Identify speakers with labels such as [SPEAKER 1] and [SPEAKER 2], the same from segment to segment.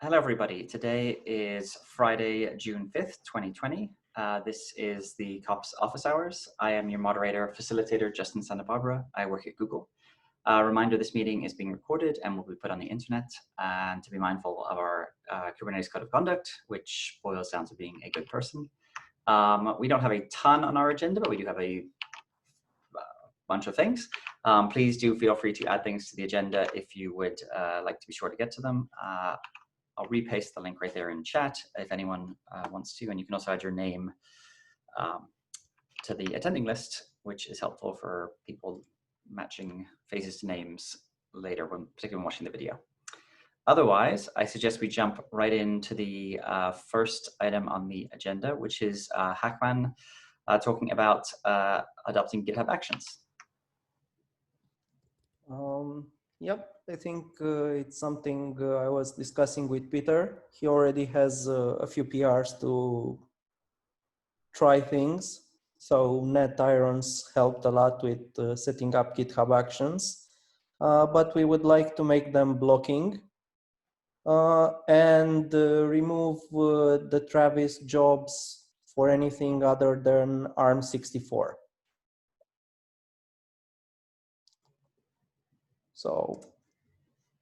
[SPEAKER 1] Hello, everybody. Today is Friday, June 5th, 2020. This is the COPS office hours. I am your moderator, facilitator, Justin Santa Barbara. I work at Google. Reminder, this meeting is being recorded and will be put on the internet, and to be mindful of our Kubernetes code of conduct, which boils down to being a good person. We don't have a ton on our agenda, but we do have a bunch of things. Please do feel free to add things to the agenda if you would like to be sure to get to them. I'll repaste the link right there in chat if anyone wants to, and you can also add your name to the attending list, which is helpful for people matching faces to names later, particularly when watching the video. Otherwise, I suggest we jump right into the first item on the agenda, which is Hackman talking about adopting GitHub Actions.
[SPEAKER 2] Yep, I think it's something I was discussing with Peter. He already has a few PRs to try things. So NetIrons helped a lot with setting up GitHub Actions, but we would like to make them blocking and remove the Travis jobs for anything other than ARM64. So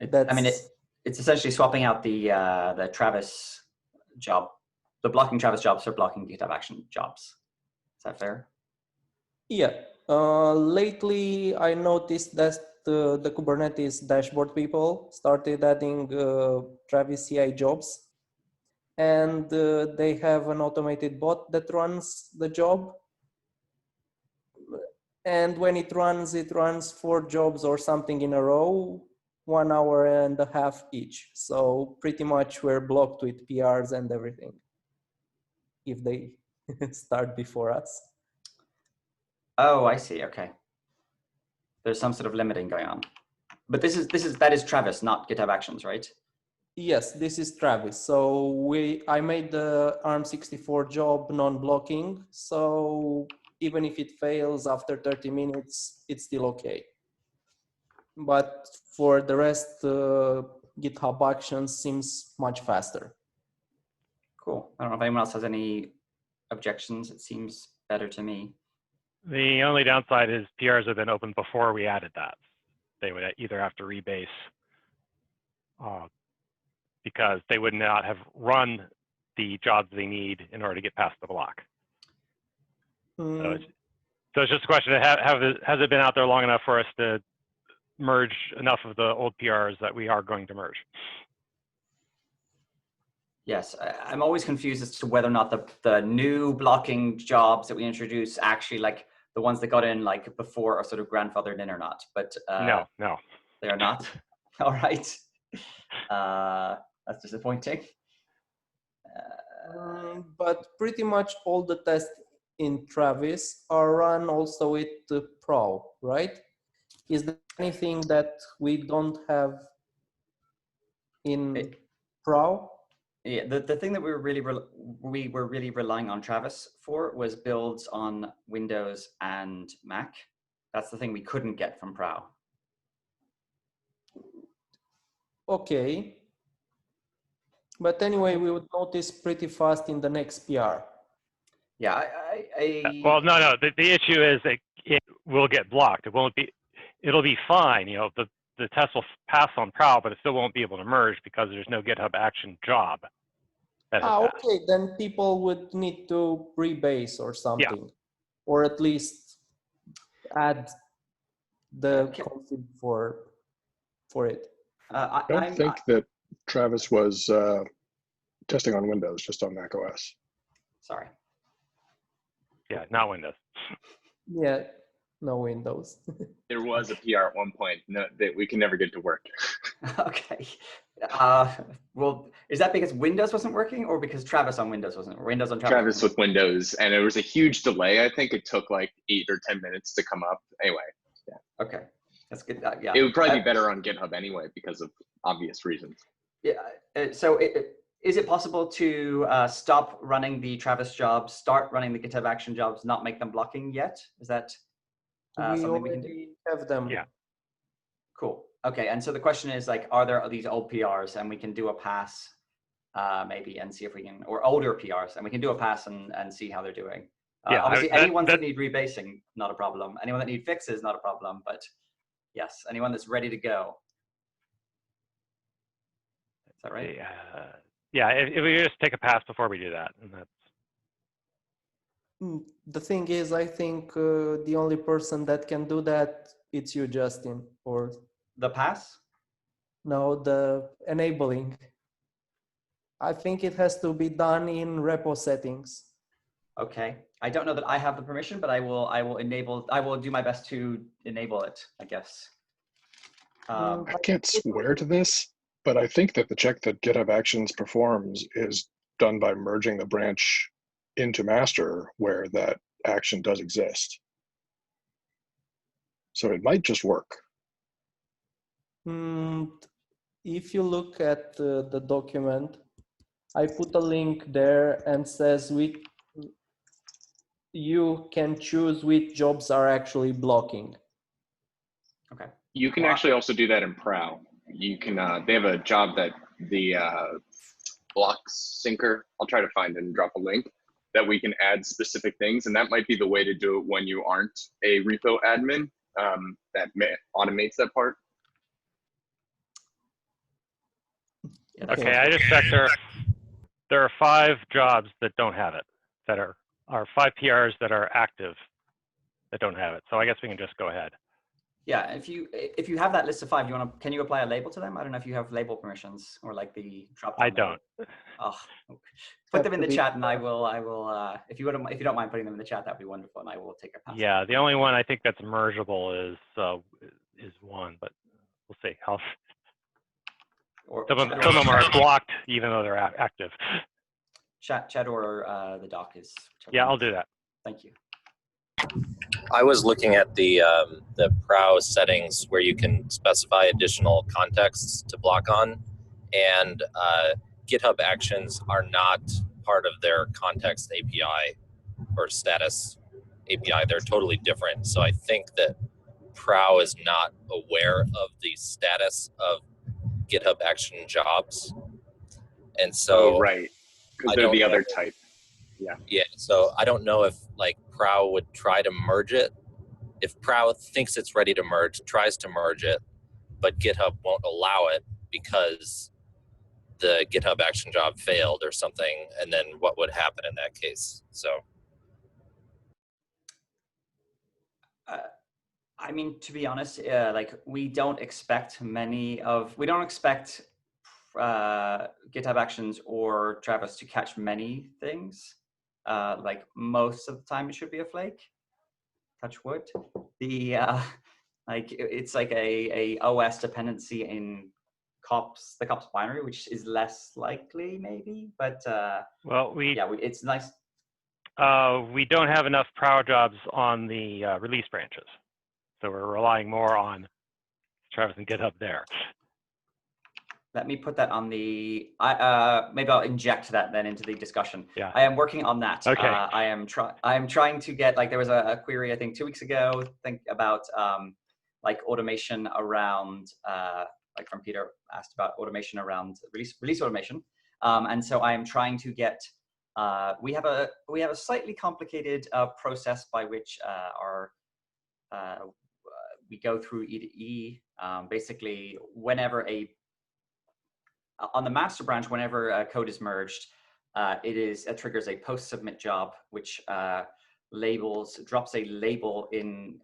[SPEAKER 2] that's,
[SPEAKER 1] I mean, it's essentially swapping out the Travis job, the blocking Travis jobs for blocking GitHub Action jobs. Is that fair?
[SPEAKER 2] Yeah. Lately, I noticed that the Kubernetes dashboard people started adding Travis CI jobs, and they have an automated bot that runs the job. And when it runs 4 jobs or something in a row, 1 hour and a half each. So pretty much we're blocked with PRs and everything if they start before us.
[SPEAKER 1] Oh, I see. Okay. There's some sort of limiting going on. But that is Travis, not GitHub Actions, right?
[SPEAKER 2] Yes, this is Travis. So I made the ARM64 job non-blocking. So even if it fails after 30 minutes, it's still okay. But for the rest, GitHub Actions seems much faster.
[SPEAKER 1] Cool. I don't know if anyone else has any objections. It seems better to me.
[SPEAKER 3] The only downside is PRs have been open before we added that. They would either have to rebase because they would not have run the jobs they need in order to get past the block. So it's just a question of has it been out there long enough for us to merge enough of the old PRs that we are going to merge?
[SPEAKER 1] Yes, I'm always confused as to whether or not the new blocking jobs that we introduce actually, like the ones that got in like before, are sort of grandfathered in or not. But
[SPEAKER 3] no,
[SPEAKER 1] they are not. All right, that's disappointing.
[SPEAKER 2] But pretty much all the tests in Travis are run also with Pro, right? Is there anything that we don't have in Pro?
[SPEAKER 1] Yeah, the thing that we were really relying on Travis for was builds on Windows and Mac. That's the thing we couldn't get from Pro.
[SPEAKER 2] Okay. But anyway, we would notice pretty fast in the next PR.
[SPEAKER 1] Yeah,
[SPEAKER 3] well, no. The issue is that it will get blocked. It won't be. It'll be fine. You know, the test will pass on Prowl, but it still won't be able to merge because there's no GitHub Action job.
[SPEAKER 2] Okay, then people would need to rebase or something, or at least add the config for it.
[SPEAKER 4] I don't think that Travis was testing on Windows, just on Mac OS.
[SPEAKER 1] Sorry.
[SPEAKER 3] Yeah, not Windows.
[SPEAKER 2] Yeah, no Windows.
[SPEAKER 5] There was a PR at one point that we can never get to work.
[SPEAKER 1] Okay. Well, is that because Windows wasn't working, or because Travis on Windows wasn't? Or Windows on Travis?
[SPEAKER 5] Travis with Windows, and there was a huge delay. I think it took like 8 or 10 minutes to come up. Anyway, yeah.
[SPEAKER 1] Okay, that's good. Yeah.
[SPEAKER 5] It would probably be better on GitHub anyway because of obvious reasons.
[SPEAKER 1] Yeah. So is it possible to stop running the Travis jobs, start running the GitHub Action jobs, not make them blocking yet? Is that something we can do?
[SPEAKER 2] We have them.
[SPEAKER 3] Yeah.
[SPEAKER 1] Cool. Okay. And so the question is, like, are there these old PRs, and we can do a pass maybe, and see if we can, or older PRs, and we can do a pass and see how they're doing.
[SPEAKER 3] Yeah,
[SPEAKER 1] Obviously, any ones that need rebasing, not a problem. Anyone that need fixes, not a problem. But yes, anyone that's ready to go. Is that right?
[SPEAKER 3] Yeah, if we just take a pass before we do that, and that's.
[SPEAKER 2] The thing is, I think the only person that can do that, it's you, Justin, or
[SPEAKER 1] the pass?
[SPEAKER 2] No, the enabling. I think it has to be done in repo settings.
[SPEAKER 1] Okay. I don't know that I have the permission, but I will do my best to enable it, I guess.
[SPEAKER 4] I can't swear to this, but I think that the check that GitHub Actions performs is done by merging the branch into master where that action does exist. So it might just work.
[SPEAKER 2] If you look at the document, I put a link there and says you can choose which jobs are actually blocking.
[SPEAKER 1] Okay.
[SPEAKER 5] You can actually also do that in Prow. You can, they have a job that the block syncer, I'll try to find and drop a link, that we can add specific things. And that might be the way to do it when you aren't a repo admin, that automates that part.
[SPEAKER 1] Yeah,
[SPEAKER 3] Okay, I just checked there are 5 jobs that don't have it, that are 5 PRs that are active that don't have it. So I guess we can just go ahead.
[SPEAKER 1] Yeah, if you have that list of 5, can you apply a label to them? I don't know if you have label permissions or like the drop down.
[SPEAKER 3] I don't.
[SPEAKER 1] Oh, put them in the chat, and I will. If you don't mind putting them in the chat, that'd be wonderful, and I will take a pass.
[SPEAKER 3] Yeah, the only one I think that's mergeable is one, but we'll see. Some of them are blocked even though they're active.
[SPEAKER 1] Chat or the doc is.
[SPEAKER 3] Yeah, I'll do that.
[SPEAKER 1] Thank you.
[SPEAKER 6] I was looking at the Prow settings where you can specify additional contexts to block on, and GitHub Actions are not part of their context API or status API. They're totally different. So I think that Prow is not aware of the status of GitHub Action jobs, and so
[SPEAKER 5] right, because they're the other type.
[SPEAKER 6] Yeah, so I don't know if like Prow would try to merge it. If Prow thinks it's ready to merge, tries to merge it, but GitHub won't allow it because the GitHub Action job failed or something, and then what would happen in that case? So.
[SPEAKER 1] I mean, to be honest, like we don't expect GitHub Actions or Travis to catch many things. Like most of the time, it should be a flake. Touch wood. It's like a OS dependency in kops, the kops binary, which is less likely, maybe. But it's nice.
[SPEAKER 3] We don't have enough Prow jobs on the release branches. So we're relying more on Travis and GitHub there.
[SPEAKER 1] Let me put that on the, maybe I'll inject that then into the discussion.
[SPEAKER 3] Yeah.
[SPEAKER 1] I am working on that.
[SPEAKER 3] Okay.
[SPEAKER 1] I am trying to get, like there was a query, I think 2 weeks ago, about like automation around, like from Peter asked about automation around release automation. And so I am trying to get, we have a slightly complicated process by which we go through E to E. Basically, whenever on the master branch, whenever code is merged, it triggers a post submit job, which drops a label in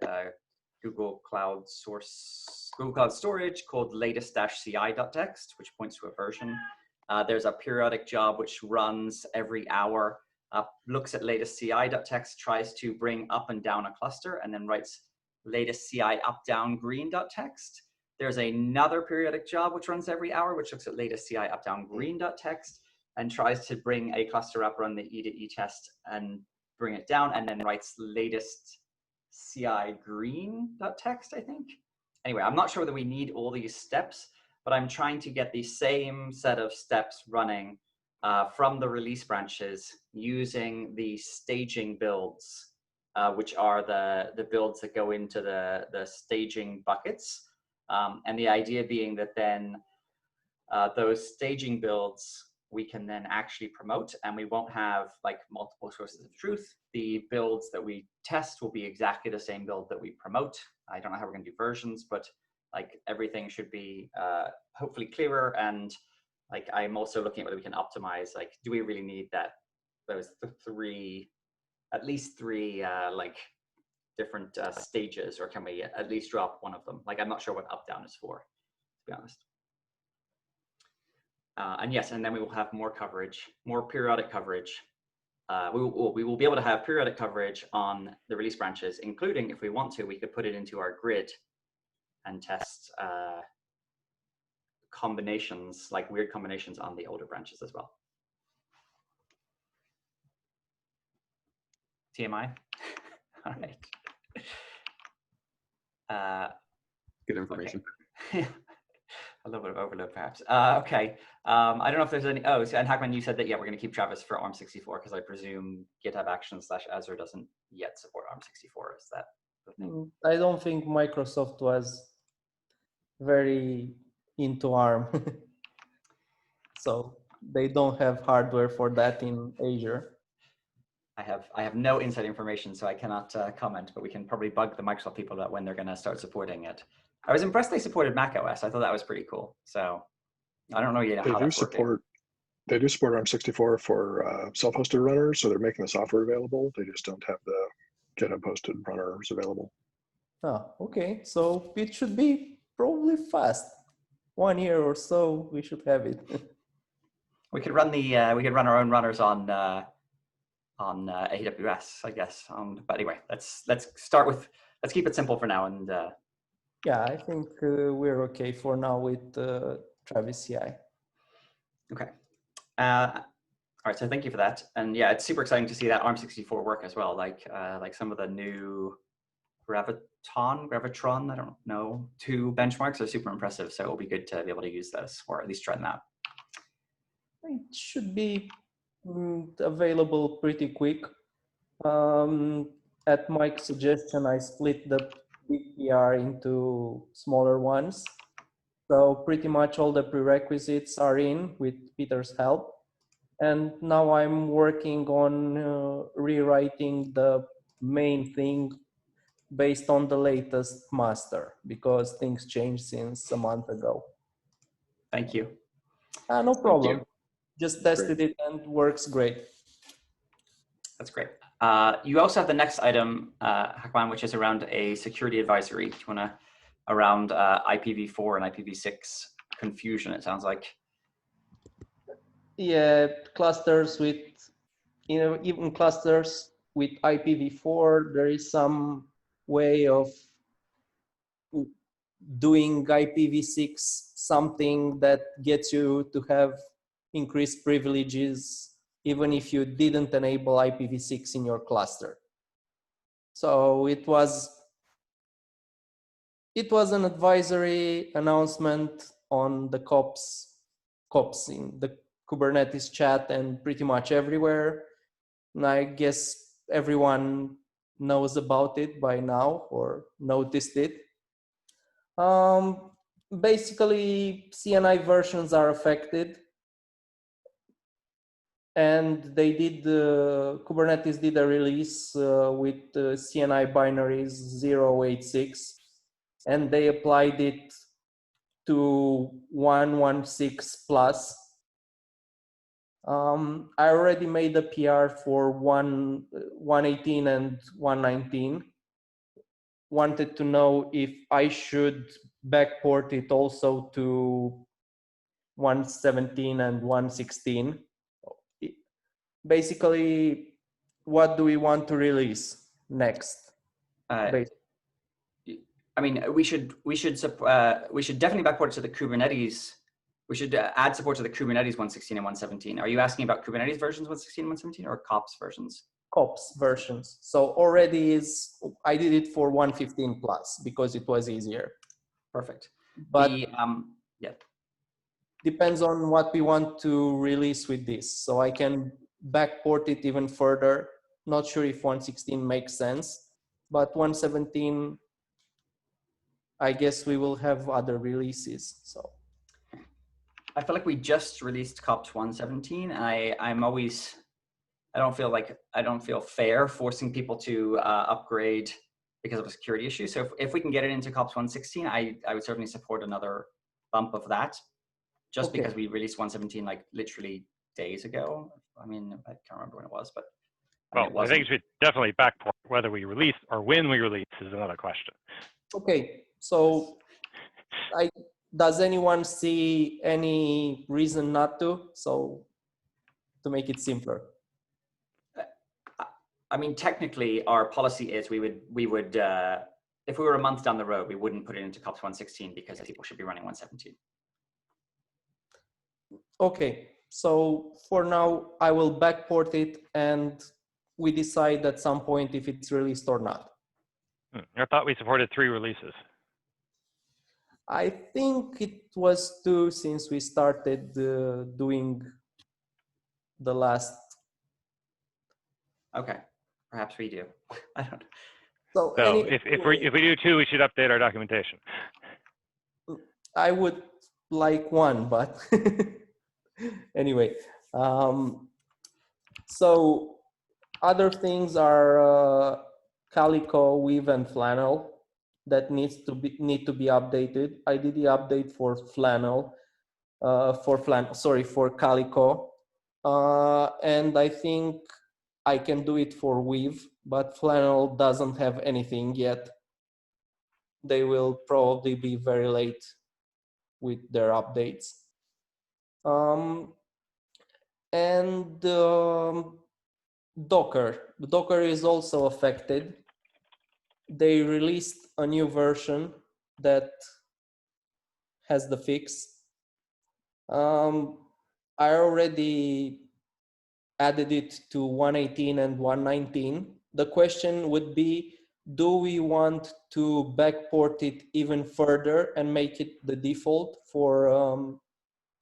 [SPEAKER 1] Google Cloud Storage called latest-ci.txt, which points to a version. There's a periodic job which runs every hour, looks at latest-ci.txt, tries to bring up and down a cluster, and then writes latest CI up down green.txt. There's another periodic job which runs every hour, which looks at latest CI up down green.txt and tries to bring a cluster up, run the E to E test and bring it down, and then writes latest CI green.txt, I think. Anyway, I'm not sure that we need all these steps, but I'm trying to get the same set of steps running from the release branches using the staging builds, which are the builds that go into the staging buckets. And the idea being that then those staging builds we can then actually promote, and we won't have like multiple sources of truth. The builds that we test will be exactly the same build that we promote. I don't know how we're going to do versions, but like everything should be hopefully clearer. And like I'm also looking at whether we can optimize, like do we really need those at least three like different stages, or can we at least drop one of them? Like I'm not sure what up down is for, to be honest. And yes, and then we will have more coverage, more periodic coverage. We will be able to have periodic coverage on the release branches, including, if we want to, we could put it into our grid and test combinations, like weird combinations on the older branches as well. TMI? All right.
[SPEAKER 7] Good information.
[SPEAKER 1] Okay. A little bit of overload, perhaps. Okay. I don't know if there's any. Oh, so, and Hackman, you said that, yeah, we're going to keep Travis for ARM64 because I presume GitHub Actions/Azure doesn't yet support ARM64. Is that the thing?
[SPEAKER 2] I don't think Microsoft was very into ARM. So they don't have hardware for that in Azure.
[SPEAKER 1] I have no inside information, so I cannot comment, but we can probably bug the Microsoft people about when they're going to start supporting it. I was impressed they supported Mac OS. I thought that was pretty cool. So I don't know yet how that's working.
[SPEAKER 4] They do support ARM64 for self-hosted runners, so they're making the software available. They just don't have the GitHub hosted runners available.
[SPEAKER 2] Oh, okay. So it should be probably fast. 1 year or so, we should have it.
[SPEAKER 1] We could run our own runners on AWS, I guess. But anyway, let's keep it simple for now. And
[SPEAKER 2] yeah, I think we're okay for now with Travis CI.
[SPEAKER 1] Okay. All right, so thank you for that. And yeah, it's super exciting to see that ARM64 work as well. Like some of the new Gravitron, I don't know, 2 benchmarks are super impressive. So it'll be good to be able to use those, or at least try them out.
[SPEAKER 2] It should be available pretty quick. At Mike's suggestion, I split the big PR into smaller ones. So pretty much all the prerequisites are in with Peter's help. And now I'm working on rewriting the main thing based on the latest master, because things changed since a month ago.
[SPEAKER 1] Thank you.
[SPEAKER 2] No problem.
[SPEAKER 1] Thank you.
[SPEAKER 2] Just tested it and works great.
[SPEAKER 1] That's great. You also have the next item, Hackman, which is around a security advisory. Do you want to, around IPv4 and IPv6 confusion, it sounds like.
[SPEAKER 2] Yeah, clusters with, even clusters with IPv4, there is some way of doing IPv6, something that gets you to have increased privileges, even if you didn't enable IPv6 in your cluster. So it was an advisory announcement on the kops in the Kubernetes chat and pretty much everywhere. And I guess everyone knows about it by now or noticed it. Basically, CNI versions are affected. And they did, Kubernetes did a release with CNI binaries 086, and they applied it to 116 plus. I already made a PR for 118 and 119. Wanted to know if I should backport it also to 117 and 116. Basically, what do we want to release next?
[SPEAKER 1] I mean, we should definitely backport to the Kubernetes. We should add support to the Kubernetes 116 and 117. Are you asking about Kubernetes versions 116 and 117 or kops versions?
[SPEAKER 2] Kops versions. So already I did it for 115 plus because it was easier.
[SPEAKER 1] Perfect.
[SPEAKER 2] But
[SPEAKER 1] yeah.
[SPEAKER 2] Depends on what we want to release with this. So I can backport it even further. Not sure if 116 makes sense, but 117, I guess we will have other releases. So
[SPEAKER 1] I feel like we just released kops 117, and I don't feel fair forcing people to upgrade because of a security issue. So if we can get it into kops 116, I would certainly support another bump of that, just because we released 117 like literally days ago. I mean, I can't remember when it was, but
[SPEAKER 3] well, I think you should definitely backport. Whether we release or when we release is another question.
[SPEAKER 2] Okay, so does anyone see any reason not to? So to make it simpler.
[SPEAKER 1] I mean, technically, our policy is we would if we were a month down the road, we wouldn't put it into kops 116 because people should be running 117.
[SPEAKER 2] Okay, so for now, I will backport it and we decide at some point if it's released or not.
[SPEAKER 3] I thought we supported 3 releases.
[SPEAKER 2] I think it was 2 since we started doing the last.
[SPEAKER 1] Okay, perhaps we do. I don't.
[SPEAKER 2] So
[SPEAKER 3] if we do 2, we should update our documentation.
[SPEAKER 2] I would like 1, but anyway. So other things are Calico, Weave, and Flannel that need to be updated. I did the update for Flannel, for Calico, and I think I can do it for Weave, but Flannel doesn't have anything yet. They will probably be very late with their updates. And Docker. Docker is also affected. They released a new version that has the fix. I already added it to 118 and 119. The question would be, do we want to backport it even further and make it the default for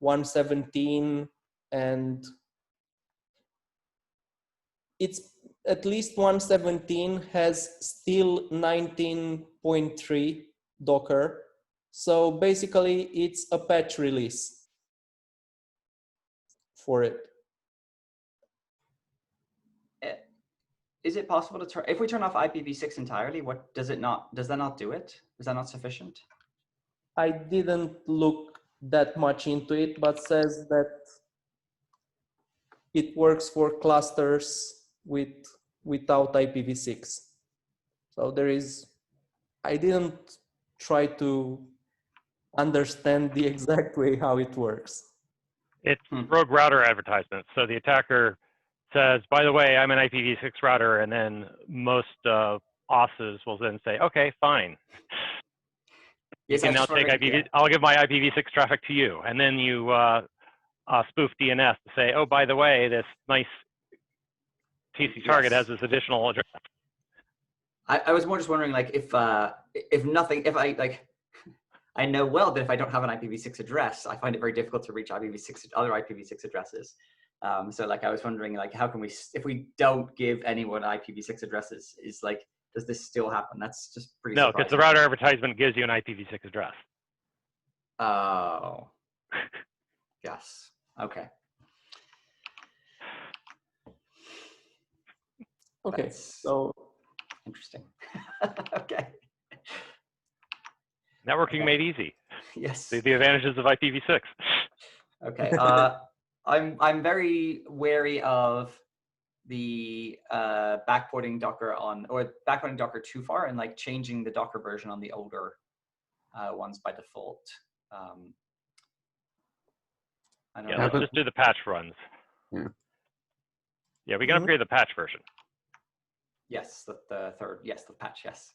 [SPEAKER 2] 117? And it's at least 117 has still 19.3 Docker. So basically it's a patch release for it.
[SPEAKER 1] Is it possible to turn, if we turn off IPv6 entirely, what does that not do it? Is that not sufficient?
[SPEAKER 2] I didn't look that much into it, but says that it works for clusters without IPv6. So there is, I didn't try to understand the exact way how it works.
[SPEAKER 3] It's rogue router advertisement. So the attacker says, by the way, I'm an IPv6 router, and then most OSs will then say, okay, fine.
[SPEAKER 1] Yes,
[SPEAKER 3] you can now take IPv6, I'll give my IPv6 traffic to you. And then you spoof DNS to say, oh, by the way, this nice TC target has this additional address.
[SPEAKER 1] I was more just wondering, like, if I know well that if I don't have an IPv6 address, I find it very difficult to reach other IPv6 addresses. So like, I was wondering, like, how can we, if we don't give anyone IPv6 addresses, does this still happen? That's just pretty surprising.
[SPEAKER 3] No, because the router advertisement gives you an IPv6 address.
[SPEAKER 1] Oh, yes. Okay.
[SPEAKER 2] Okay,
[SPEAKER 1] that's
[SPEAKER 2] so
[SPEAKER 1] interesting. Okay.
[SPEAKER 3] Networking made easy.
[SPEAKER 1] Yes.
[SPEAKER 3] The advantages of IPv6.
[SPEAKER 1] Okay. I'm very wary of the backporting Docker backporting Docker too far and like changing the Docker version on the older ones by default. I don't know.
[SPEAKER 3] Let's just do the patch runs. Yeah, we can upgrade the patch version.
[SPEAKER 1] Yes, the third. Yes, the patch. Yes.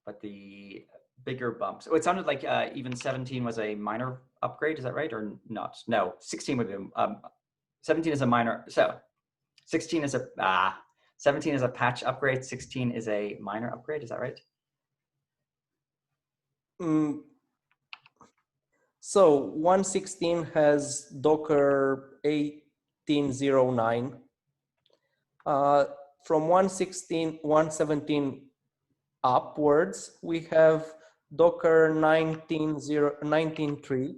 [SPEAKER 1] But the bigger bumps. Oh, it sounded like even 17 was a minor upgrade. Is that right or not? No, 16 would be. 17 is a minor. So 16 is a 17 is a patch upgrade. 16 is a minor upgrade. Is that right?
[SPEAKER 2] So 116 has Docker 1809. From 117 upwards, we have Docker 19.3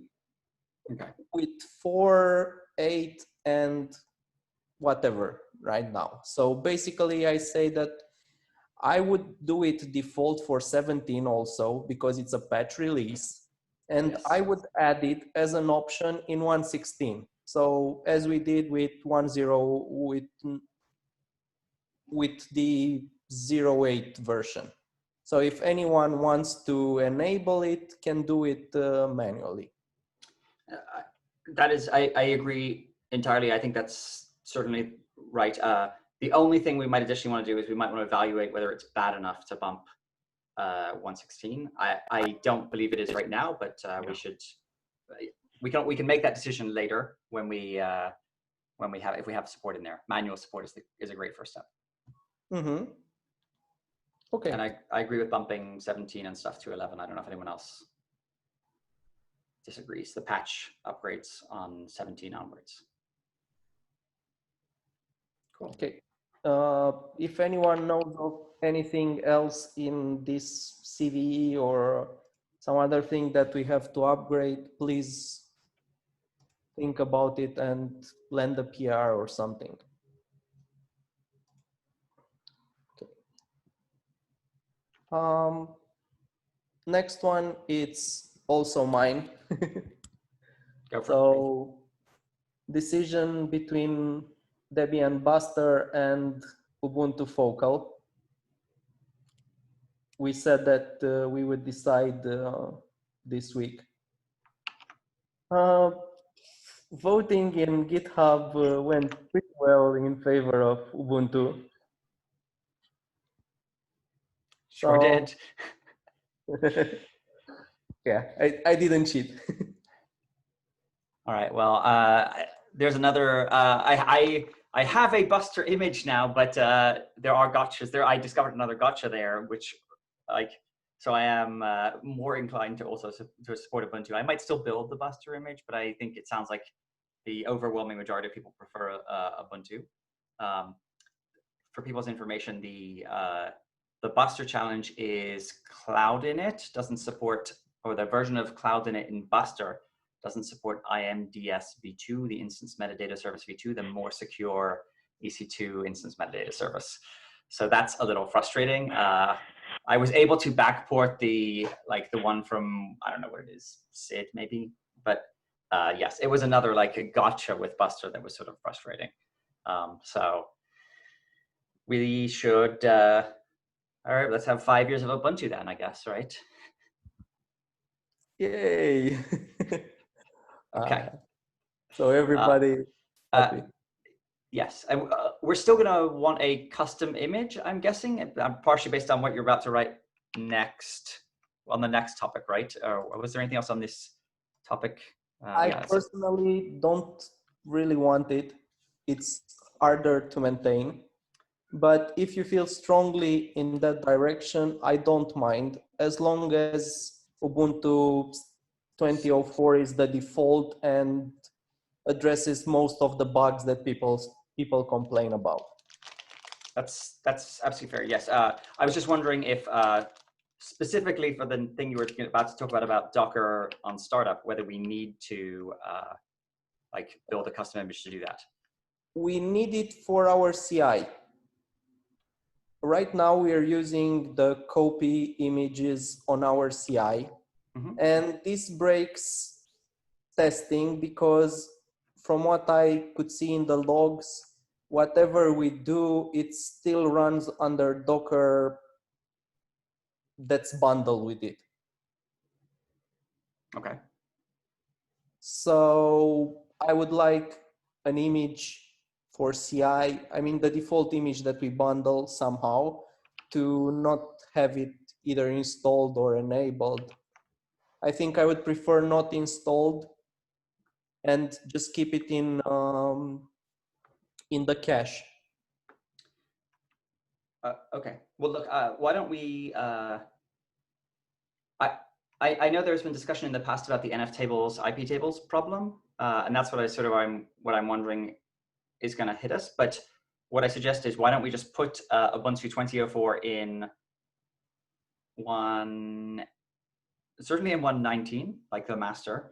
[SPEAKER 1] Okay.
[SPEAKER 2] with 4.8 and whatever right now. So basically I say that I would do it default for 17 also because it's a patch release. And
[SPEAKER 1] Yes.
[SPEAKER 2] I would add it as an option in 1.16. So as we did with 1.0 with the 0.8 version. So if anyone wants to enable it, can do it manually.
[SPEAKER 1] That is, I agree entirely. I think that's certainly right. The only thing we might additionally want to do is we might want to evaluate whether it's bad enough to bump 1.16. I don't believe it is right now, but we should. We can make that decision later when we have if we have support in there. Manual support is a great first step.
[SPEAKER 2] Mm-hmm. Okay.
[SPEAKER 1] And I agree with bumping 17 and stuff to 11. I don't know if anyone else disagrees. The patch upgrades on 17 onwards. Cool.
[SPEAKER 2] Okay. If anyone knows of anything else in this CVE or some other thing that we have to upgrade, please think about it and lend a PR or something. Okay. Next one, it's also mine. So decision between Debian Buster and Ubuntu Focal. We said that we would decide this week. Voting in GitHub went pretty well in favor of Ubuntu.
[SPEAKER 1] Sure did.
[SPEAKER 2] Yeah, I didn't cheat.
[SPEAKER 1] All right. Well, there's another. I have a Buster image now, but there are gotchas there. I discovered another gotcha there, which so I am more inclined to also to support Ubuntu. I might still build the Buster image, but I think it sounds like the overwhelming majority of people prefer Ubuntu. For people's information, the Buster challenge is Cloud Init doesn't support, or the version of Cloud Init in Buster doesn't support IMDS v2, the Instance Metadata Service v2, the more secure EC2 Instance Metadata Service. So that's a little frustrating. I was able to backport the one from, I don't know what it is, SID maybe, but yes, it was another a gotcha with Buster that was sort of frustrating. So we should, all right, let's have 5 years of Ubuntu then, I guess, right?
[SPEAKER 2] Yay.
[SPEAKER 1] Okay.
[SPEAKER 2] So everybody happy.
[SPEAKER 1] Yes, we're still gonna want a custom image, I'm guessing, partially based on what you're about to write next, on the next topic, right? Or was there anything else on this topic?
[SPEAKER 2] I personally don't really want it. It's harder to maintain. But if you feel strongly in that direction, I don't mind, as long as Ubuntu 20.04 is the default and addresses most of the bugs that people complain about.
[SPEAKER 1] That's absolutely fair. Yes, I was just wondering if specifically for the thing you were about to talk about Docker on startup, whether we need to build a custom image to do that.
[SPEAKER 2] We need it for our CI. Right now we are using the copy images on our CI, and this breaks testing because from what I could see in the logs, whatever we do, it still runs under Docker that's bundled with it.
[SPEAKER 1] Okay.
[SPEAKER 2] So I would like an image for CI, I mean the default image that we bundle somehow, to not have it either installed or enabled. I think I would prefer not installed and just keep it in the cache.
[SPEAKER 1] Okay. Well, look. Why don't we? I know there's been discussion in the past about the NF tables, IP tables problem, and that's what what I'm wondering is going to hit us. But what I suggest is, why don't we just put Ubuntu 20.04 in 1.8 certainly in 1.19, like the master,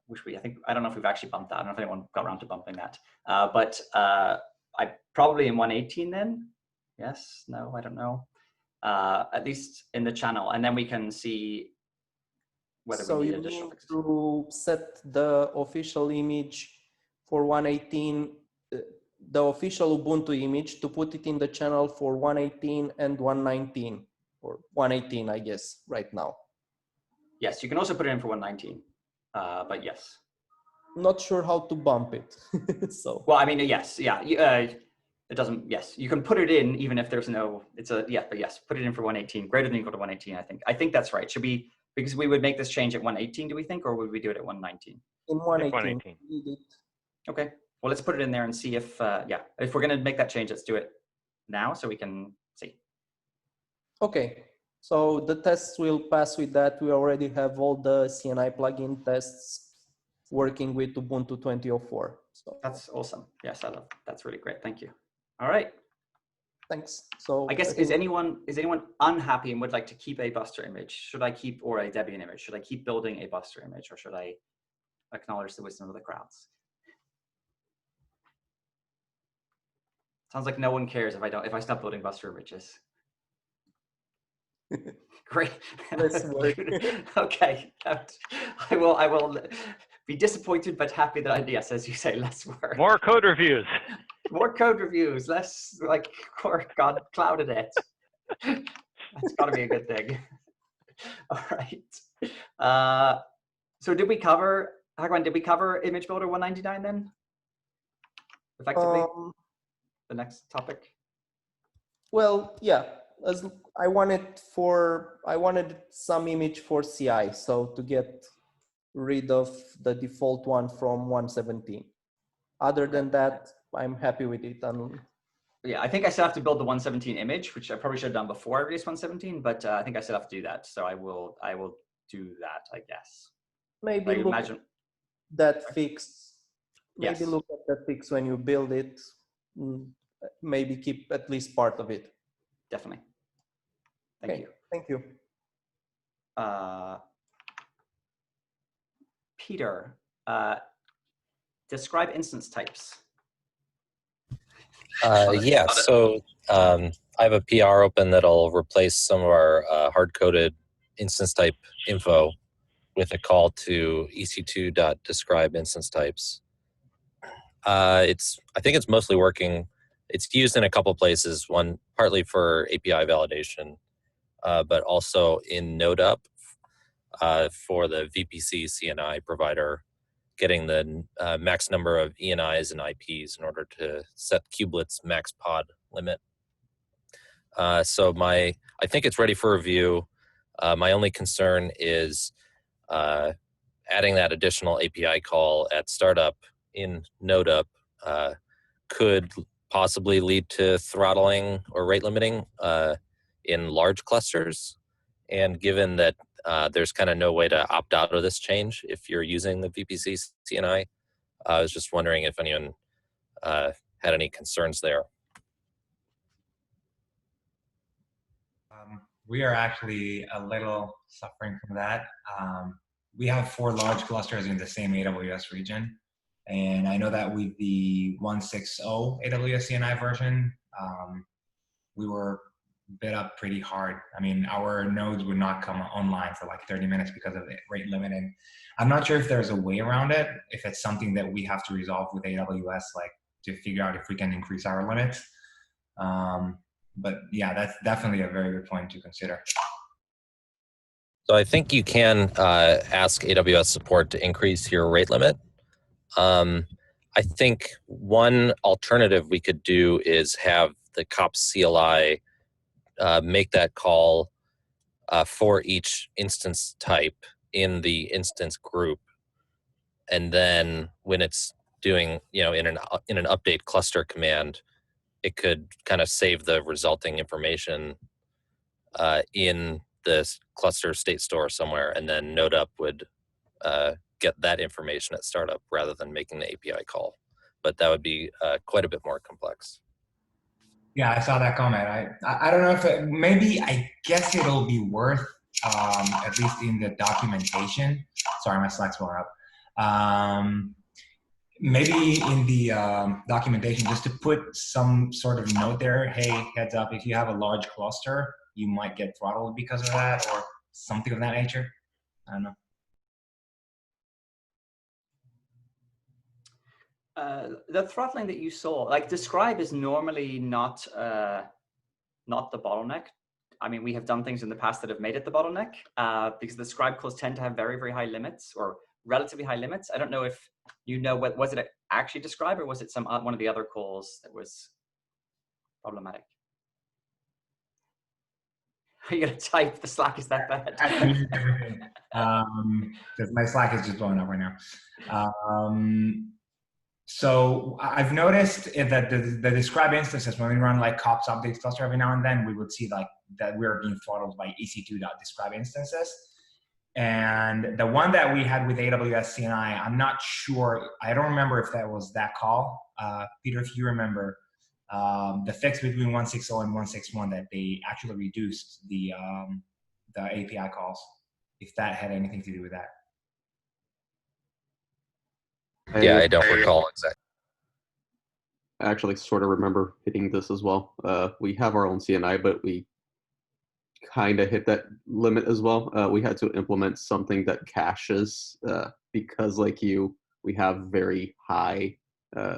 [SPEAKER 1] which I don't know if we've actually bumped that. I don't know if anyone got around to bumping that. But I probably in 1.18 then. Yes, no, I don't know. At least in the channel, and then we can see whether we need additional fixes.
[SPEAKER 2] So you need to set the official image for 1.18, the official Ubuntu image, to put it in the channel for 1.18 and 1.19, or 1.18, I guess, right now.
[SPEAKER 1] Yes, you can also put it in for 1.19, but yes.
[SPEAKER 2] Not sure how to bump it. So.
[SPEAKER 1] Well, I mean, yes, yeah. It doesn't. Yes, you can put it in even if there's no. It's a yeah, but yes, put it in for 1.18, greater than or equal to 1.18. I think that's right. Should we, because we would make this change at 1.18, do we think, or would we do it at 1.19?
[SPEAKER 2] In 1.18.
[SPEAKER 1] Okay. Well, let's put it in there and see if if we're going to make that change, let's do it now so we can see.
[SPEAKER 2] Okay. So the tests will pass with that. We already have all the CNI plugin tests working with Ubuntu 20.04. So
[SPEAKER 1] that's awesome. Yes, I love. That's really great. Thank you. All right.
[SPEAKER 2] Thanks. So
[SPEAKER 1] I guess is anyone unhappy and would like to keep a Buster image? Should I keep, or a Debian image? Should I keep building a Buster image, or should I acknowledge the wisdom of the crowds? Sounds like no one cares if I stop building Buster images. Great. Okay. I will be disappointed but happy that yes, as you say, less work.
[SPEAKER 3] More code reviews.
[SPEAKER 1] More code reviews, less like clouded it. That's got to be a good thing. All right. So did we cover, Hagwan, did we cover Image Builder 199 then? Effectively? The next topic?
[SPEAKER 2] Well, yeah. As I wanted some image for CI, so to get rid of the default one from 117. Other than that, I'm happy with it.
[SPEAKER 1] Yeah, I think I still have to build the 117 image, which I probably should have done before I released 117, but I think I still have to do that. So I will do that, I guess.
[SPEAKER 2] Maybe look at that fix. Maybe look at that fix when you build it. Maybe keep at least part of it.
[SPEAKER 1] Definitely. Thank you.
[SPEAKER 2] Thank you.
[SPEAKER 1] Peter, describe instance types.
[SPEAKER 6] Yeah, so I have a PR open that'll replace some of our hard-coded instance type info with a call to ec2.describe instance types. I think it's mostly working. It's used in a couple places, one partly for API validation, but also in NodeUp for the VPC CNI provider, getting the max number of ENIs and IPs in order to set kubelets max pod limit. So I think it's ready for review. My only concern is adding that additional API call at startup in NodeUp could possibly lead to throttling or rate limiting in large clusters. And given that there's kind of no way to opt out of this change if you're using the VPC CNI, I was just wondering if anyone had any concerns there.
[SPEAKER 7] We are actually a little suffering from that. We have 4 large clusters in the same AWS region. And I know that with the 1.6.0 AWS CNI version, we were bit up pretty hard. I mean, our nodes would not come online for like 30 minutes because of the rate limiting. I'm not sure if there's a way around it, if it's something that we have to resolve with AWS, like to figure out if we can increase our limits. But yeah, that's definitely a very good point to consider.
[SPEAKER 6] So I think you can ask AWS support to increase your rate limit. I think one alternative we could do is have the kops CLI make that call for each instance type in the instance group, and then when it's doing, in an update cluster command, it could kind of save the resulting information in this cluster state store somewhere, and then NodeUp would get that information at startup rather than making the API call. But that would be quite a bit more complex.
[SPEAKER 7] Yeah, I saw that comment. I don't know if maybe I guess it'll be worth at least in the documentation. Sorry, my Slack's blowing up. Maybe in the documentation, just to put some sort of note there, hey, heads up, if you have a large cluster, you might get throttled because of that, or something of that nature. I don't know.
[SPEAKER 1] The throttling that you saw, like describe, is normally not not the bottleneck. I mean, we have done things in the past that have made it the bottleneck because the scribe calls tend to have very, very high limits, or relatively high limits. I don't know if you know, what was it actually describe, or was it some one of the other calls that was problematic? Are you gonna type? The Slack is that bad?
[SPEAKER 7] Because my Slack is just blowing up right now. So I've noticed that the describe instances, when we run like kops updates cluster every now and then, we would see like that we're being throttled by ec2.describe instances. And the one that we had with AWS CNI, I'm not sure, I don't remember if that was that call. Peter, if you remember, the fix between 160 and 161 that they actually reduced the API calls, if that had anything to do with that.
[SPEAKER 6] Yeah, I don't recall exactly.
[SPEAKER 8] I actually sort of remember hitting this as well. We have our own CNI, but we kind of hit that limit as well. We had to implement something that caches because we have very high,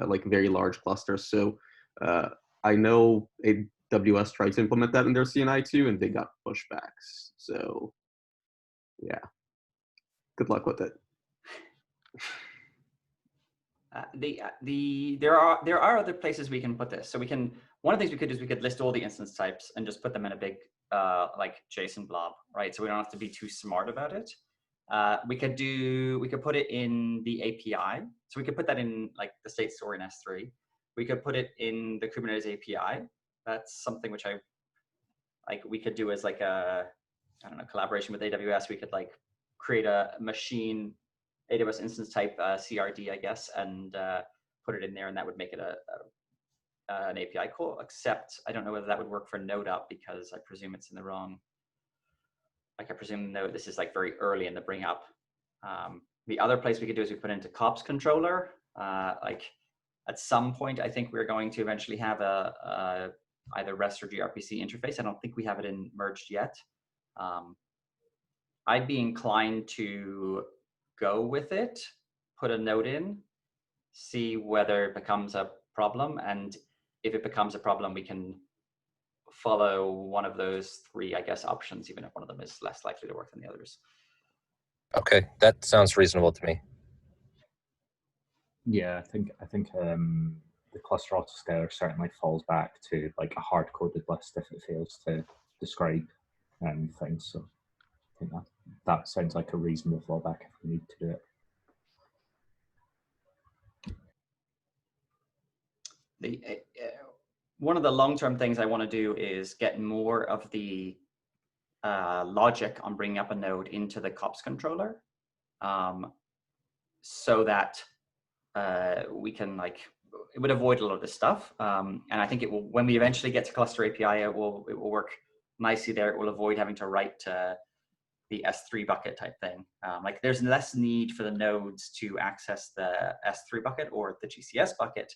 [SPEAKER 8] like very large clusters. So I know AWS tried to implement that in their CNI too, and they got pushbacks. So yeah, good luck with it.
[SPEAKER 1] There are other places we can put this. So we can, one of the things we could do is we could list all the instance types and just put them in a big like JSON blob, right? So we don't have to be too smart about it. We could put it in the API. So we could put that in like the state store in S3. We could put it in the Kubernetes API. That's something which we could do as like a, I don't know, collaboration with AWS. We could like create a machine AWS instance type CRD, I guess, and put it in there, and that would make it an API call. Except I don't know whether that would work for Node up, because I presume it's in the wrong. Like I presume this is like very early in the bring up. The other place we could do is we put into kops controller. Like at some point, I think we're going to eventually have a either REST or gRPC interface. I don't think we have it in merged yet. I'd be inclined to go with it, put a note in, see whether it becomes a problem. And if it becomes a problem, we can follow one of those three, I guess, options, even if one of them is less likely to work than the others.
[SPEAKER 6] Okay, that sounds reasonable to me.
[SPEAKER 9] Yeah, I think the cluster autoscaler certainly falls back to like a hard-coded list if it fails to describe things. So I think that sounds like a reasonable fallback if we need to do
[SPEAKER 1] it. One of the long-term things I want to do is get more of the logic on bringing up a node into the kops controller, so that we can it would avoid a lot of this stuff. And I think it will, when we eventually get to cluster API, it will work nicely there. It will avoid having to write to the S3 bucket type thing. Like there's less need for the nodes to access the S3 bucket or the GCS bucket,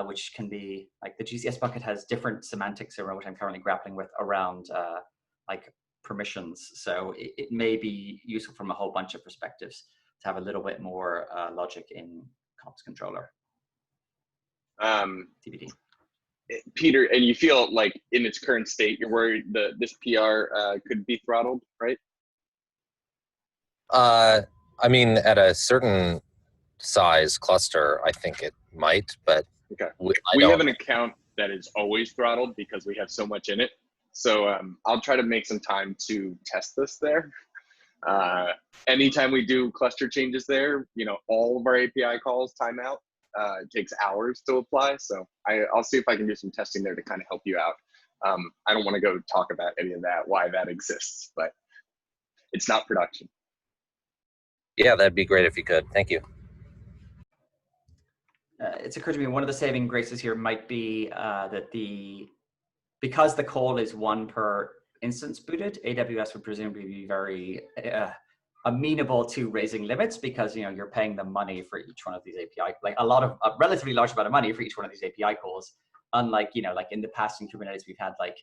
[SPEAKER 1] which can be like the GCS bucket has different semantics around what I'm currently grappling with around like permissions. So it may be useful from a whole bunch of perspectives to have a little bit more logic in kops controller. TBD.
[SPEAKER 5] Peter, and you feel like in its current state, you're worried that this PR could be throttled, right?
[SPEAKER 6] I mean, at a certain size cluster, I think it might, but
[SPEAKER 5] okay. We have an account that is always throttled because we have so much in it. So I'll try to make some time to test this there. Anytime we do cluster changes there, all of our API calls time out. It takes hours to apply. So I'll see if I can do some testing there to kind of help you out. I don't want to go talk about any of that, why that exists, but it's not production.
[SPEAKER 6] Yeah, that'd be great if you could. Thank you.
[SPEAKER 1] It's occurred to me one of the saving graces here might be that because the call is one per instance booted, AWS would presumably be very amenable to raising limits, because you're paying them money for each one of these API, like a relatively large amount of money for each one of these API calls. Unlike like in the past in Kubernetes, we've had like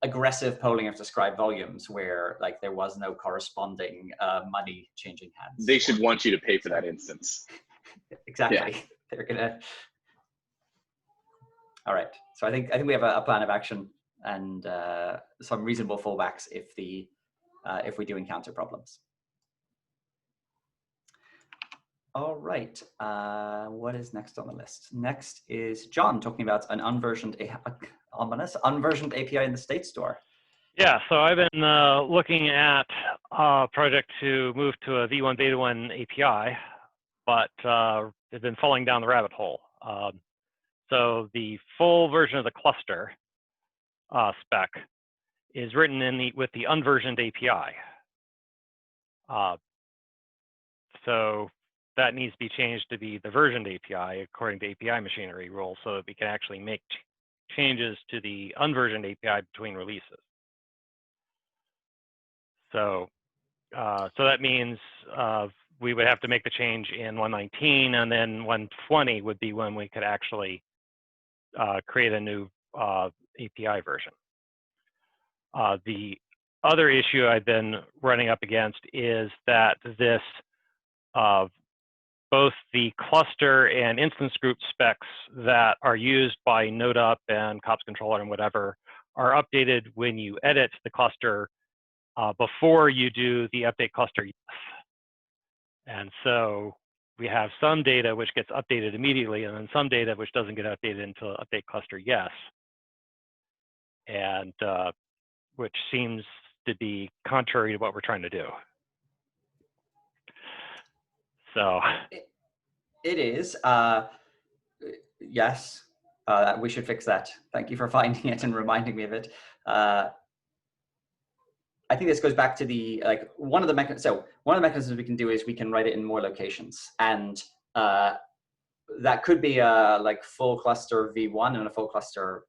[SPEAKER 1] aggressive polling of described volumes where like there was no corresponding money changing hands.
[SPEAKER 5] They should want you to pay for that instance.
[SPEAKER 1] Exactly. Yeah. They're gonna. All right. So I think we have a plan of action and some reasonable fallbacks if we do encounter problems. All right. What is next on the list? Next is John talking about an unversioned API in the state store.
[SPEAKER 3] Yeah, so I've been looking at a project to move to a V1 Beta 1 API, but they've been falling down the rabbit hole. So the full version of the cluster spec is written with the unversioned API. So that needs to be changed to be the versioned API according to API machinery rules, so that we can actually make changes to the unversioned API between releases. So that means we would have to make the change in 119, and then 120 would be when we could actually create a new API version. The other issue I've been running up against is that this both the cluster and instance group specs that are used by NodeUp and kops controller and whatever are updated when you edit the cluster before you do the update cluster yes. And so we have some data which gets updated immediately, and then some data which doesn't get updated until update cluster yes. And which seems to be contrary to what we're trying to do. So
[SPEAKER 1] it is. Yes, we should fix that. Thank you for finding it and reminding me of it. I think this goes back to the one of the mechanisms we can do is we can write it in more locations, and that could be a like full cluster V1 and a full cluster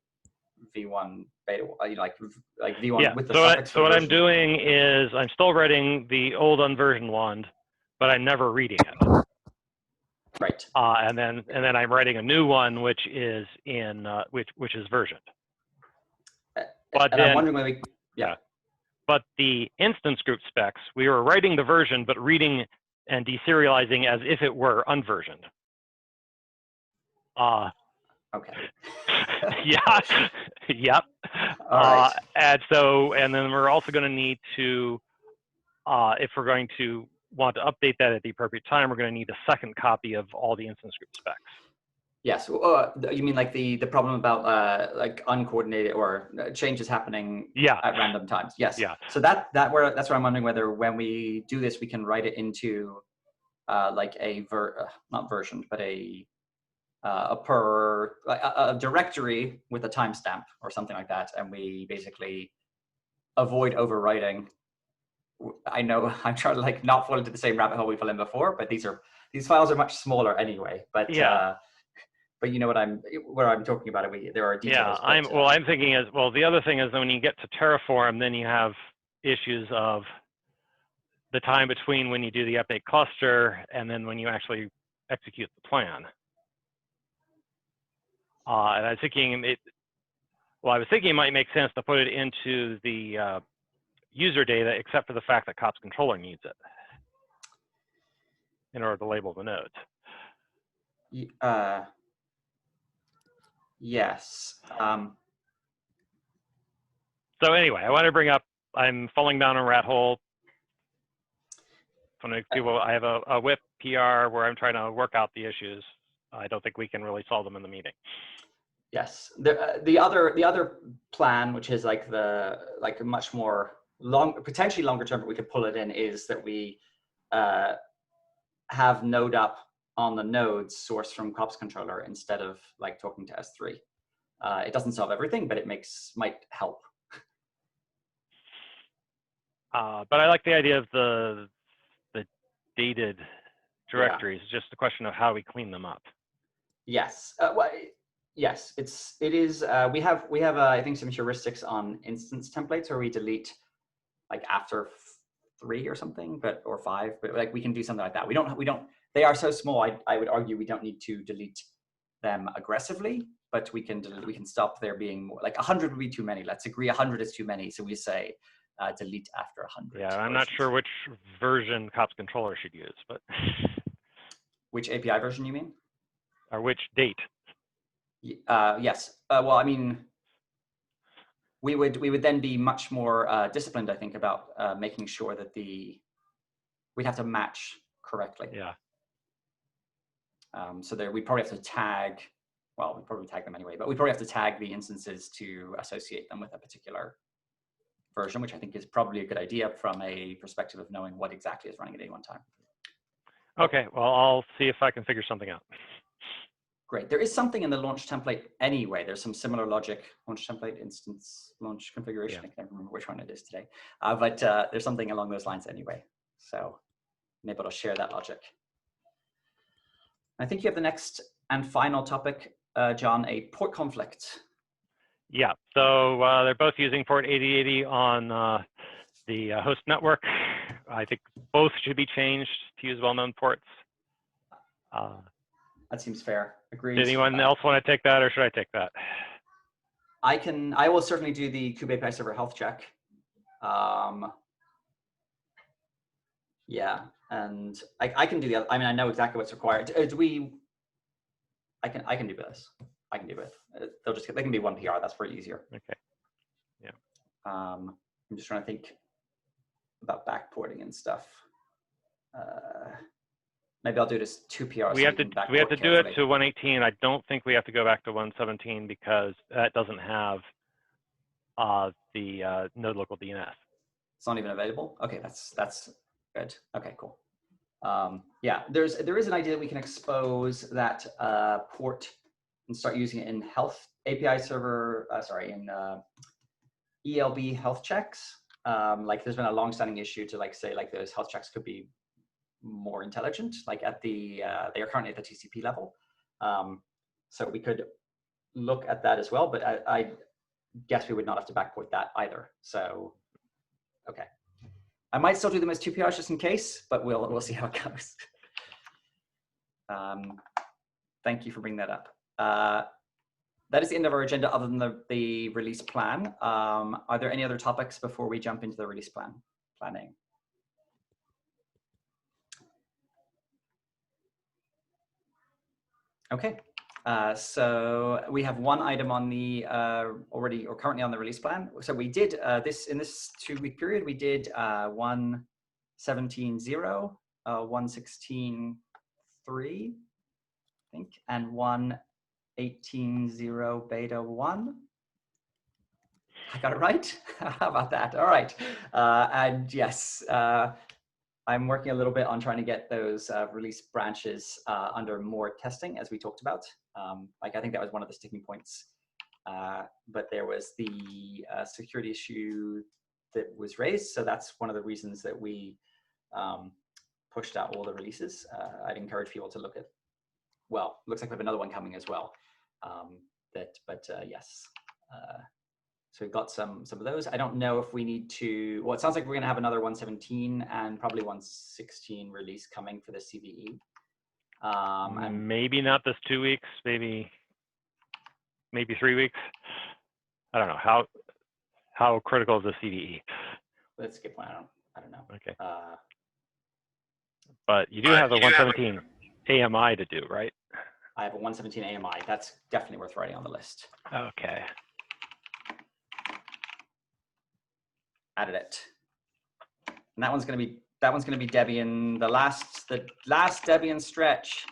[SPEAKER 1] V1 beta, like V1
[SPEAKER 3] yeah.
[SPEAKER 1] with the
[SPEAKER 3] so
[SPEAKER 1] suffix.
[SPEAKER 3] So what I'm doing is I'm still writing the old unversioned one, but I'm never reading it.
[SPEAKER 1] Right.
[SPEAKER 3] And then I'm writing a new one which is in which is versioned. But
[SPEAKER 1] and
[SPEAKER 3] then,
[SPEAKER 1] I'm wondering whether we, yeah.
[SPEAKER 3] But the instance group specs, we were writing the version, but reading and deserializing as if it were unversioned.
[SPEAKER 1] Okay.
[SPEAKER 3] Yeah. Yep.
[SPEAKER 1] All right.
[SPEAKER 3] And then we're also going to need to, if we're going to want to update that at the appropriate time, we're going to need a second copy of all the instance group specs.
[SPEAKER 1] Yes. You mean like the problem about like uncoordinated or changes happening at random times? Yes.
[SPEAKER 3] Yeah.
[SPEAKER 1] So that's where I'm wondering whether when we do this, we can write it into like a not version, but a directory with a timestamp or something like that, and we basically avoid overwriting. I know I'm trying to like not fall into the same rabbit hole we fell in before, but these files are much smaller anyway. But
[SPEAKER 3] yeah.
[SPEAKER 1] But you know where I'm talking about it. There are details.
[SPEAKER 3] Yeah,
[SPEAKER 1] but,
[SPEAKER 3] I'm thinking the other thing is that when you get to Terraform, then you have issues of the time between when you do the update cluster and then when you actually execute the plan. And I was thinking it might make sense to put it into the user data, except for the fact that kops controller needs it in order to label the nodes.
[SPEAKER 1] Yes.
[SPEAKER 3] So anyway, I want to bring up, I'm falling down a rat hole. I have a WIP PR where I'm trying to work out the issues. I don't think we can really solve them in the meeting.
[SPEAKER 1] Yes. The other plan, which is like a much more potentially longer term, but we could pull it in, is that we have NodeUp on the nodes sourced from kops controller instead of like talking to S3. It doesn't solve everything, but it might help.
[SPEAKER 3] But I like the idea of the dated directories. Yeah. Just a question of how we clean them up.
[SPEAKER 1] Yes. Yes, it is. We have I think some heuristics on instance templates where we delete like after 3 or something, or 5, but like we can do something like that. We don't. They are so small. I would argue we don't need to delete them aggressively, but we can stop there being more. Like 100 would be too many. Let's agree 100 is too many. So we say delete after 100.
[SPEAKER 3] Yeah, I'm not sure which version kops controller should use, but
[SPEAKER 1] which API version you mean?
[SPEAKER 3] Or which date?
[SPEAKER 1] Yes. Well, I mean, we would then be much more disciplined, I think, about making sure that we'd have to match correctly.
[SPEAKER 3] Yeah.
[SPEAKER 1] So there, we probably have to tag. Well, we probably tag them anyway, but we probably have to tag the instances to associate them with a particular version, which I think is probably a good idea from a perspective of knowing what exactly is running at any one time.
[SPEAKER 3] Okay. Well, I'll see if I can figure something out.
[SPEAKER 1] Great. There is something in the launch template anyway. There's some similar logic, launch template, instance, launch configuration.
[SPEAKER 3] Yeah.
[SPEAKER 1] I can't remember which one it is today. But there's something along those lines anyway. So maybe I'll share that logic. I think you have the next and final topic, John, a port conflict.
[SPEAKER 3] Yeah. So they're both using port 8080 on the host network. I think both should be changed to use well-known ports.
[SPEAKER 1] That seems fair. Agreed.
[SPEAKER 3] Did anyone else want to take that, or should I take that?
[SPEAKER 1] I will certainly do the Kube API server health check. Yeah, and I can do the other. I mean, I know exactly what's required. I can do this. I can do it. They can be one PR. That's pretty easier.
[SPEAKER 3] Okay. Yeah.
[SPEAKER 1] I'm just trying to think about backporting and stuff. Maybe I'll do this 2 PRs.
[SPEAKER 3] We have to do it to 118. I don't think we have to go back to 117 because that doesn't have the node local DNS.
[SPEAKER 1] It's not even available. Okay, that's good. Okay, cool. Yeah, there is an idea that we can expose that port and start using it in health API server. In ELB health checks. Like there's been a long-standing issue to say those health checks could be more intelligent, like at they are currently at the TCP level. So we could look at that as well, but I guess we would not have to backport that either. So, okay. I might still do them as 2 PRs just in case, but we'll see how it goes. Thank you for bringing that up. That is the end of our agenda other than the release plan. Are there any other topics before we jump into the release planning? Okay, so we have one item on the currently on the release plan. So we did in this 2-week period, we did 1.17.0, 1.16.3, I think, and 1.18.0 beta 1. I got it right? How about that? All right, and yes, I'm working a little bit on trying to get those release branches under more testing, as we talked about. I think that was one of the sticking points. But there was the security issue that was raised. So that's one of the reasons that we pushed out all the releases. I'd encourage people to look at, well, looks like we have another one coming as well. Yes. So we've got some of those. I don't know if we need to, well, it sounds like we're gonna have another 117 and probably 116 release coming for the CVE. And
[SPEAKER 3] maybe not this 2 weeks, maybe 3 weeks. I don't know, how critical is the CVE?
[SPEAKER 1] That's a good point, I don't know.
[SPEAKER 3] Okay. But you do have a 117 AMI to do, right?
[SPEAKER 1] I have a 117 AMI, that's definitely worth writing on the list.
[SPEAKER 3] Okay.
[SPEAKER 1] Added it, and that one's gonna be Debian, the last Debian stretch.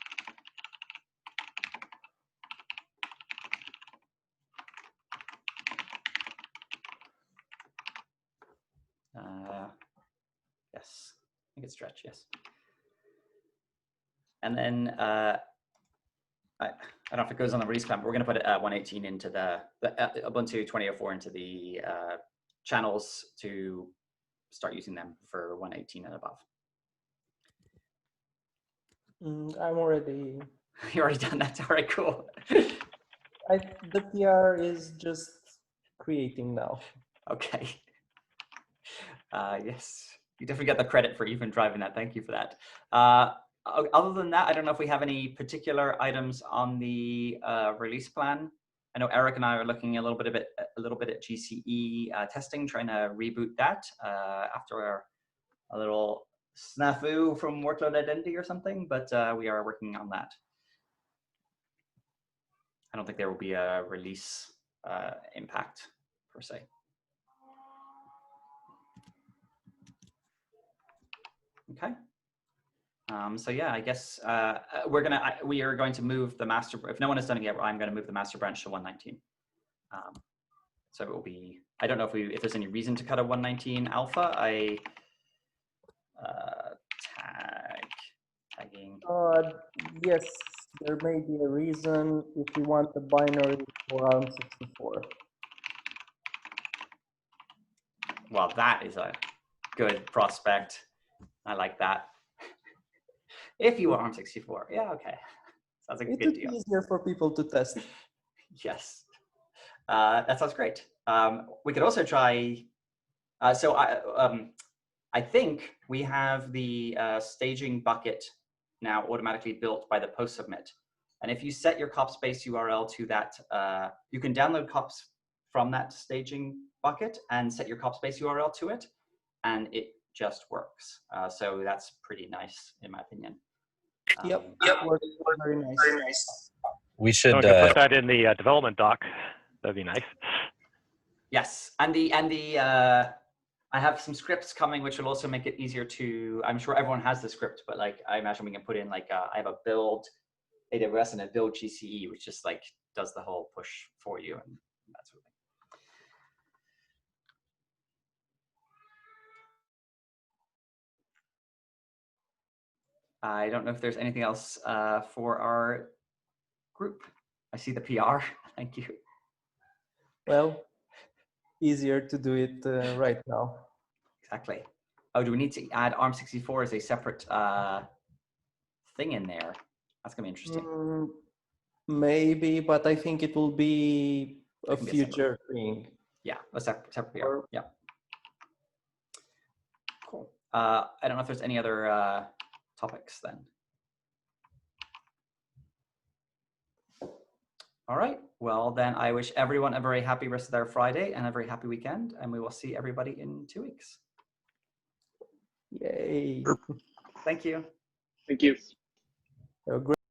[SPEAKER 1] Yes, I think it's stretch. Yes, and then I don't know if it goes on the release plan, but we're gonna put it 118 into the Ubuntu 2004 into the channels to start using them for 118 and above.
[SPEAKER 2] I'm already.
[SPEAKER 1] You already done that. All right, cool.
[SPEAKER 2] The PR is just creating now.
[SPEAKER 1] Okay. Yes, you definitely get the credit for even driving that. Thank you for that. Other than that, I don't know if we have any particular items on the release plan. I know Eric and I are looking a little bit at GCE testing, trying to reboot that after a little snafu from workload identity or something, but we are working on that. I don't think there will be a release impact per se. Okay. So yeah, I guess we are going to move the master. If no one has done it yet, I'm going to move the master branch to 119. So it will be. I don't know if there's any reason to cut a 119 alpha. Tagging.
[SPEAKER 2] Yes, there may be a reason if you want the binary for ARM64.
[SPEAKER 1] Well, that is a good prospect. I like that. If you want ARM64, yeah, okay. Sounds like a good deal.
[SPEAKER 2] It's easier for people to test.
[SPEAKER 1] Yes, that sounds great. We could also try. I think we have the staging bucket now automatically built by the post submit. And if you set your kops base URL to that, you can download kops from that staging bucket and set your kops base URL to it, and it just works. So that's pretty nice, in my opinion.
[SPEAKER 2] Yep, works very nice.
[SPEAKER 6] We should
[SPEAKER 3] put that in the development doc. That'd be nice.
[SPEAKER 1] Yes, and I have some scripts coming, which will also make it easier to. I'm sure everyone has the script, but like I imagine we can put in like I have a build AWS and a build GCE, which just like does the whole push for you and that sort of thing. I don't know if there's anything else for our group. I see the PR. Thank you.
[SPEAKER 2] Well, easier to do it right now.
[SPEAKER 1] Exactly. Oh, do we need to add ARM64 as a separate thing in there? That's gonna be interesting.
[SPEAKER 2] Maybe, but I think it will be a future thing.
[SPEAKER 1] Yeah, a separate PR. Yeah. Cool. I don't know if there's any other topics then. All right. Well, then I wish everyone a very happy rest of their Friday and a very happy weekend, and we will see everybody in 2 weeks.
[SPEAKER 2] Yay.
[SPEAKER 1] Thank you.
[SPEAKER 5] Thank you.
[SPEAKER 2] Have a great